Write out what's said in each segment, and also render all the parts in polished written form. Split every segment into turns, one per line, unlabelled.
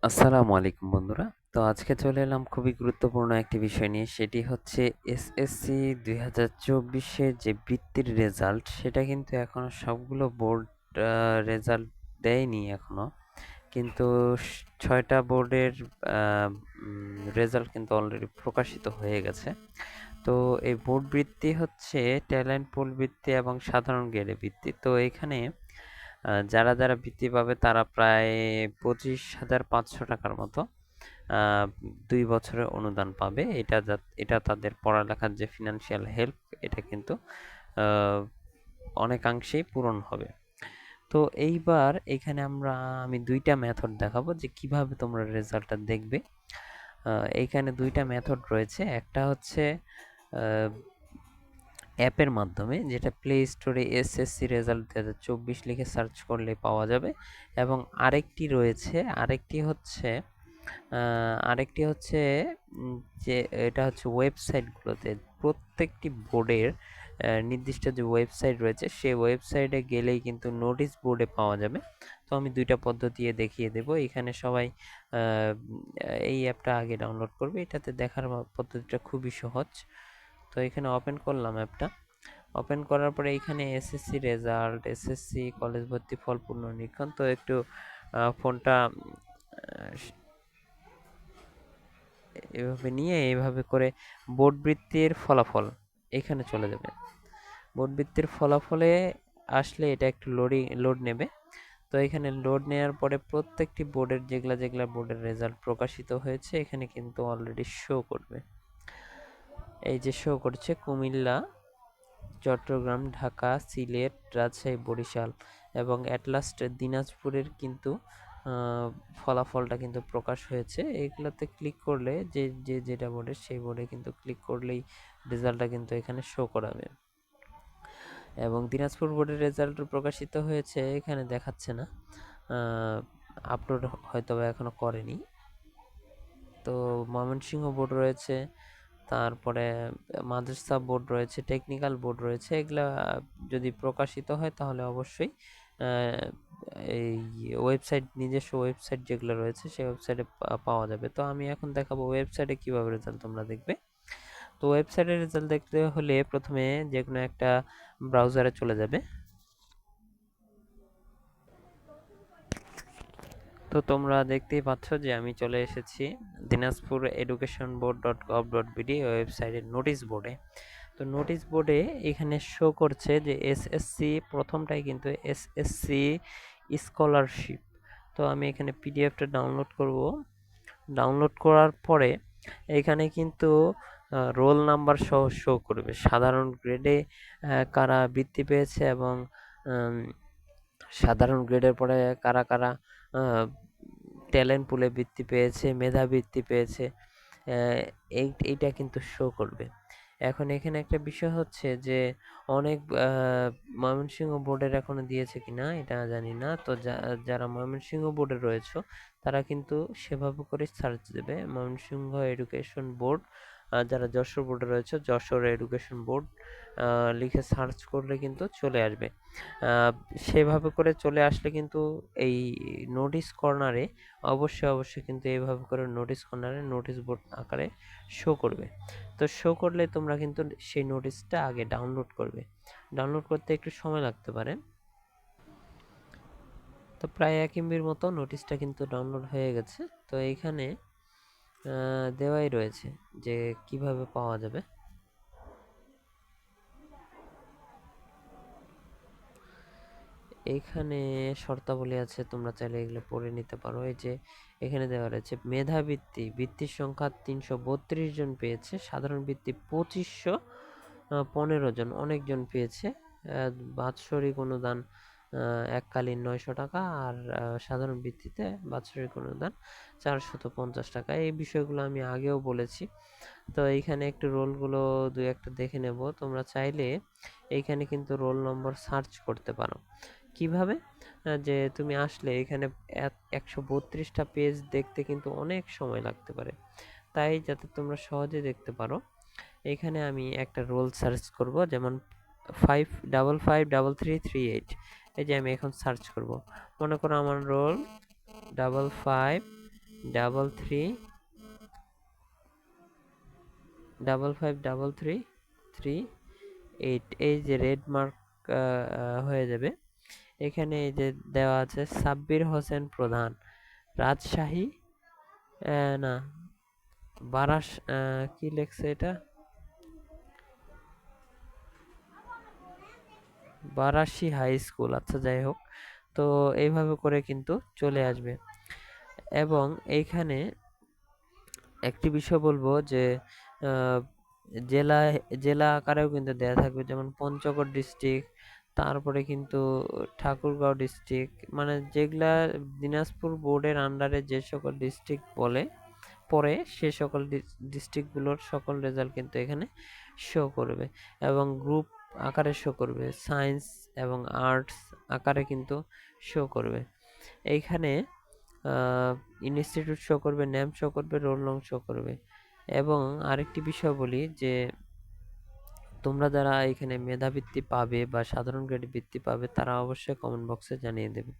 আসসালামু আলাইকুম বন্ধুরা। তো আজকে চলে এলাম খুবই গুরুত্বপূর্ণ একটি বিষয় নিয়ে। সেটি হচ্ছে এসএসসি ২০২৪ এর যে বৃত্তির রেজাল্ট, সেটা কিন্তু এখনো সবগুলো বোর্ড রেজাল্ট দেয়নি এখনো। কিন্তু ৬ টা বোর্ডের আ রেজাল্ট কিন্তু অলরেডি প্রকাশিত হয়ে গেছে। তো এই বোর্ড বৃত্তি হচ্ছে ট্যালেন্ট পুল বৃত্তি এবং সাধারণ গ্রেডে বৃত্তি। তো এখানে যারা বৃত্তি পাবে তারা প্রায় ২৫,৫০০ টাকার মতো ২ বছরের অনুদান পাবে। এটা তাদের পড়ালেখার যে ফিনান্সিয়াল হেল্প, এটা কিন্তু আ অনেকাংশেই পূরণ হবে। তো এইবার এখানে আমি ২ টা মেথড দেখাবো যে কিভাবে তোমরা রেজাল্টটা দেখবে। এইখানে ২ টা মেথড রয়েছে। একটা হচ্ছে আ অ্যাপের মাধ্যমে, যেটা প্লে স্টোরে এসএসসি রেজাল্ট ২০২৪ লিখে সার্চ করলে পাওয়া যাবে, এবং আরেকটি হচ্ছে যে এটা হচ্ছে ওয়েবসাইটগুলোতে, প্রত্যেকটি বোর্ডের নির্দিষ্ট যে ওয়েবসাইট রয়েছে সেই ওয়েবসাইটে গেলেই কিন্তু নোটিশ বোর্ডে পাওয়া যাবে। তো আমি ২ টা পদ্ধতি দেখিয়ে দেব। এখানে সবাই এই অ্যাপটা আগে ডাউনলোড করবে। এটাতে দেখার পদ্ধতিটা খুবই সহজ। তো এখানে ওপেন করলাম অ্যাপটা। ওপেন করার পরে এইখানে এসএসসি রেজাল্ট, এসএসসি কলেজ ভর্তি ফল পুনর্নিরীক্ষণ। তো একটু ফোনটা এভাবে নিয়ে এইভাবে করে বোর্ড বৃত্তির ফলাফল এখানে চলে যাবে। বোর্ড বৃত্তির ফলাফলে আসলে এটা একটু লোড নেবে। তো এখানে লোড নেওয়ার পরে প্রত্যেকটি বোর্ডের যেগুলা বোর্ডের রেজাল্ট প্রকাশিত হয়েছে এখানে কিন্তু অলরেডি শো করবে। এই যে শো করছে কুমিল্লা, চট্টগ্রাম, ঢাকা, সিলেট, রাজশাহী, বরিশাল এবং অ্যাট লাস্ট দিনাজপুরের কিন্তু ফলাফলটা কিন্তু প্রকাশ হয়েছে। এইগুলোতে ক্লিক করলে যেটা বোর্ডে, সেই বোর্ডে কিন্তু ক্লিক করলেই রেজাল্টটা কিন্তু এখানে শো করাবে। এবং দিনাজপুর বোর্ডের রেজাল্ট প্রকাশিত হয়েছে, এখানে দেখাচ্ছে না, আপলোড হয়তো বা এখনো করেনি। তো ময়মনসিংহ বোর্ড রয়েছে, তারপরে মাদ্রাসা বোর্ড রয়েছে, টেকনিক্যাল বোর্ড রয়েছে। এগুলা যদি প্রকাশিত হয় তাহলে অবশ্যই এই নিজস্ব ওয়েবসাইট যেগুলো রয়েছে সেই ওয়েবসাইটে পাওয়া যাবে। তো আমি এখন দেখাবো ওয়েবসাইটে কিভাবে রেজাল্ট তোমরা দেখবে। তো ওয়েবসাইটের রেজাল্ট দেখতে হলে প্রথমে যে কোনো একটা ব্রাউজারে চলে যাবে। তো তোমরা দেখতেই পাচ্ছ যে আমি চলে এসেছি দিনাজপুর এডুকেশন বোর্ড .gov.bd ওয়েবসাইটের নোটিশ বোর্ডে। তো নোটিশ বোর্ডে এখানে শো করছে যে এসএসসি, প্রথমটাই কিন্তু এসএসসি স্কলারশিপ। তো আমি এখানে পিডিএফটা ডাউনলোড করব। ডাউনলোড করার পরে এখানে কিন্তু রোল নাম্বার সহ শো করবে, সাধারণ গ্রেডে কারা বৃত্তি পেয়েছে এবং সাধারণ গ্রেডের পরে কারা কারা ট্যালেন্ট পুলে বৃত্তি পেয়েছে, মেধা বৃত্তি পেয়েছে, এইটা কিন্তু শো করবে। এখন এখানে একটা বিষয় হচ্ছে যে অনেক ময়মনসিংহ বোর্ডের এখনো দিয়েছে কিনা এটা জানি না। তো যারা ময়মনসিংহ বোর্ডে রয়েছে তারা কিন্তু সেভাবে করে সার্চ দেবে ময়মনসিংহ এডুকেশন বোর্ড। যারা যশোর বোর্ডে রয়েছে যশোর এডুকেশন বোর্ড লিখে সার্চ করলে কিন্তু চলে আসবে। সেভাবে করে চলে আসলে কিন্তু এই নোটিশ কর্নারে অবশ্যই কিন্তু এইভাবে করে নোটিশ কর্নারে নোটিশ বোর্ড আকারে শো করবে। তো শো করলে তোমরা কিন্তু সেই নোটিশটা আগে ডাউনলোড করবে। ডাউনলোড করতে একটু সময় লাগতে পারে। তো প্রায় ১ এমবির মতো নোটিশটা কিন্তু ডাউনলোড হয়ে গেছে। তো এইখানে দেওয়াই রয়েছে যে কিভাবে পাওয়া যাবে। এইখানে শর্তাবলী আছে, তোমরা চাইলে এগুলো পড়ে নিতে পারো। এই যে এখানে দেওয়া রয়েছে মেধাবৃত্তি, বৃত্তির সংখ্যা ৩৩২ জন পেয়েছে, সাধারণ বৃত্তি ২৫১৫ জন, অনেকজন পেয়েছে। বাৎসরিক অনুদান এককালীন ৯০০ টাকা, আর সাধারণ ভিত্তিতে বাৎসরিক অনুদান ৪৫০ টাকা। এই বিষয়গুলো আমি আগেও বলেছি। তো এইখানে একটু রোলগুলো দুই একটা দেখে নেব। তোমরা চাইলে এইখানে কিন্তু রোল নম্বর সার্চ করতে পারো। কিভাবে? যে তুমি আসলে এখানে ১৩২টা পেজ দেখতে কিন্তু অনেক সময় লাগতে পারে। তাই যাতে তোমরা সহজে দেখতে পারো, এখানে আমি একটা রোল সার্চ করব, যেমন 5553338। এই যে আমি এখন সার্চ করব, মনে করো আমার রোল 55 $33553338, এই যে রেড মার্ক হয়ে যাবে। এখানে এই যে দেওয়া আছে সাব্বির হোসেন প্রধান, রাজশাহী, না বারাস, কি লেখছে এটা, বারাসি হাই স্কুল। আচ্ছা যাই হোক, তো এইভাবে করে কিন্তু চলে আসবে। এবং এইখানে একটি বিষয় বলবো যে আহ, জেলা জেলা আকারেও কিন্তু দেয়া থাকবে, যেমন পঞ্চগড় ডিস্ট্রিক্ট, তারপরে কিন্তু ঠাকুরগাঁও ডিস্ট্রিক্ট, মানে যেগুলা দিনাজপুর বোর্ডের আন্ডারে যে সকল ডিস্ট্রিক্ট পরে সে সকল ডিস্ট্রিক্টগুলোর সকল রেজাল্ট কিন্তু এখানে শো করবে, এবং গ্রুপ আকারে শো করবে, সায়েন্স এবং আর্টস আকারে কিন্তু শো করবে। এইখানে ইনস্টিটিউট শো করবে, নেম শো করবে, রোল নং শো করবে। এবং আরেকটি বিষয় বলি যে তোমরা যারা এখানে মেধাবৃত্তি পাবে বা সাধারণ গ্রেড বৃত্তি পাবে তারা অবশ্যই কমেন্ট বক্সে জানিয়ে দেবে।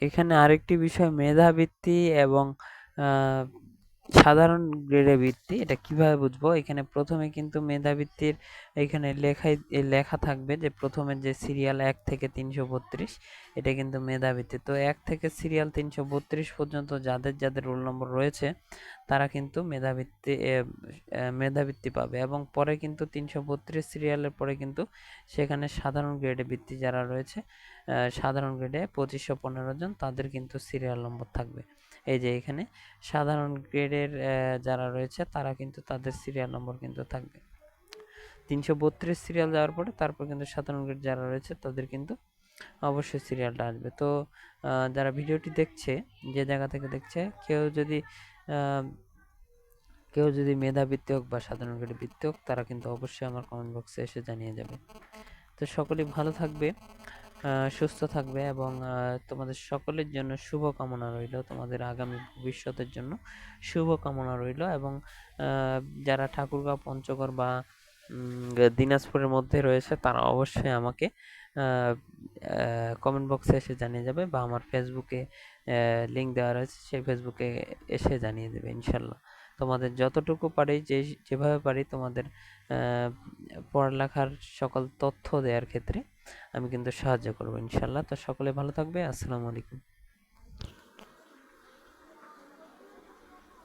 এখানে আরেকটি বিষয়, মেধাবৃত্তি এবং আহ, সাধারণ গ্রেডে বৃত্তি, এটা কিভাবে বুঝবো? এখানে প্রথমে কিন্তু মেধাবৃত্তির এখানে লেখা থাকবে যে প্রথমে যে সিরিয়াল 1 থেকে 332, এটা কিন্তু মেধাবৃত্তি। তো 1 থেকে সিরিয়াল 332 পর্যন্ত যাদের যাদের রোল নম্বর রয়েছে তারা কিন্তু মেধাবৃত্তি পাবে, এবং পরে কিন্তু 332 সিরিয়ালের পরে কিন্তু সেখানে সাধারণ গ্রেডে বৃত্তি যারা রয়েছে, সাধারণ গ্রেডে 2515 জন, তাদের কিন্তু সিরিয়াল নম্বর থাকবে। এই যে এখানে সাধারণ গ্রেডের যারা রয়েছে তারা কিন্তু তাদের সিরিয়াল নম্বর কিন্তু থাকবে 332 সিরিয়াল যাওয়ার পরে, তারপর কিন্তু সাধারণ গ্রেড যারা রয়েছে তাদের কিন্তু অবশ্যই সিরিয়ালটা আসবে। তো যারা ভিডিওটি দেখছে, যে জায়গা থেকে দেখছে, আহ, কেউ যদি মেধাবৃত্তি হোক বা সাধারণ গ্রেডে বৃত্তি হোক, তারা কিন্তু অবশ্যই আমার কমেন্ট বক্সে এসে জানিয়ে যাবে। তো সকলেই ভালো থাকবে, সুস্থ থাকবে, এবং তোমাদের সকলের জন্য শুভ কামনা রইল, তোমাদের আগামী ভবিষ্যতের জন্য শুভ কামনা রইল। এবং যারা ঠাকুরগাঁও, পঞ্চগড় বা দিনাজপুরের মধ্যে রয়েছে তারা অবশ্যই আমাকে কমেন্ট বক্সে এসে জানিয়ে যাবে, বা আমার ফেসবুকে লিঙ্ক দেওয়া রয়েছে, সেই ফেসবুকে এসে জানিয়ে দেবে ইনশাল্লাহ। তোমাদের যতটুকু পারি, যেভাবে পারি তোমাদের পড়ালেখার সকল তথ্য দেওয়ার ক্ষেত্রে আমি কিন্তু সাহায্য করবো ইনশাল্লাহ। তো সকলে ভালো থাকবে, আসসালামু আলাইকুম।